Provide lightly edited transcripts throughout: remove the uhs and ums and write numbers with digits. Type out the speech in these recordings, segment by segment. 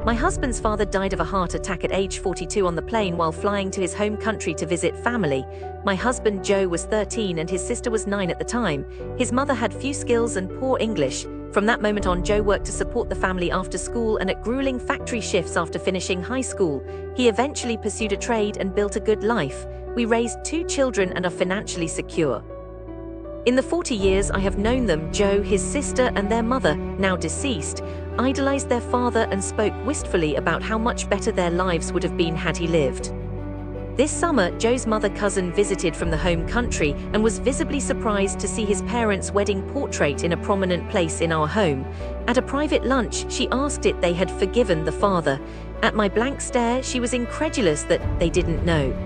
My husband's father died of a heart attack at age 42 on the plane while flying to his home country to visit family. My husband Joe was 13 and his sister was 9 at the time. His mother had few skills and poor English. From that moment on, Joe worked to support the family after school and at grueling factory shifts after finishing high school. He eventually pursued a trade and built a good life. We raised 2 children and are financially secure. In the 40 years I have known them, Joe, his sister, and their mother, now deceased, idolized their father and spoke wistfully about how much better their lives would have been had he lived. This summer, Joe's mother-cousin visited from the home country and was visibly surprised to see his parents' wedding portrait in a prominent place in our home. At a private lunch, she asked if they had forgiven the father. At my blank stare, she was incredulous that they didn't know.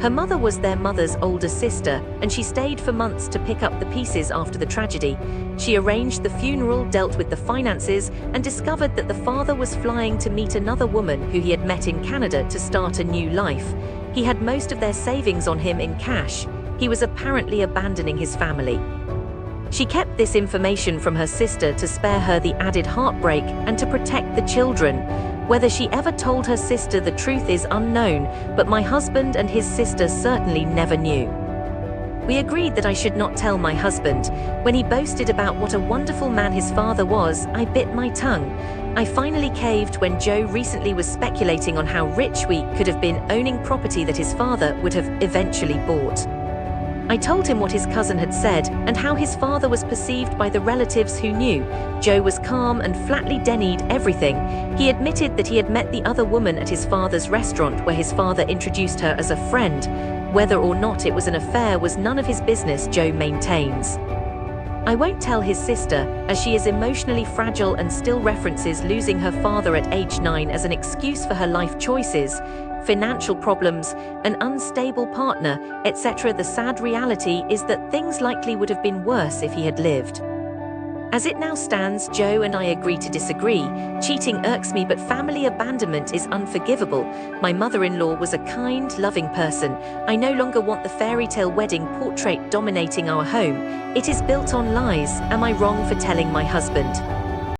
Her mother was their mother's older sister, and she stayed for months to pick up the pieces after the tragedy. She arranged the funeral, dealt with the finances, and discovered that the father was flying to meet another woman who he had met in Canada to start a new life. He had most of their savings on him in cash. He was apparently abandoning his family. She kept this information from her sister to spare her the added heartbreak and to protect the children. Whether she ever told her sister the truth is unknown, but my husband and his sister certainly never knew. We agreed that I should not tell my husband. When he boasted about what a wonderful man his father was, I bit my tongue. I finally caved when Joe recently was speculating on how rich we could have been owning property that his father would have eventually bought. I told him what his cousin had said and how his father was perceived by the relatives who knew. Joe was calm and flatly denied everything. He admitted that he had met the other woman at his father's restaurant where his father introduced her as a friend. Whether or not it was an affair was none of his business, Joe maintains. I won't tell his sister, as she is emotionally fragile and still references losing her father at age 9 as an excuse for her life choices, financial problems, an unstable partner, etc. The sad reality is that things likely would have been worse if he had lived. As it now stands, Joe and I agree to disagree. Cheating irks me, but family abandonment is unforgivable. My mother-in-law was a kind, loving person. I no longer want the fairy tale wedding portrait dominating our home. It is built on lies. Am I wrong for telling my husband?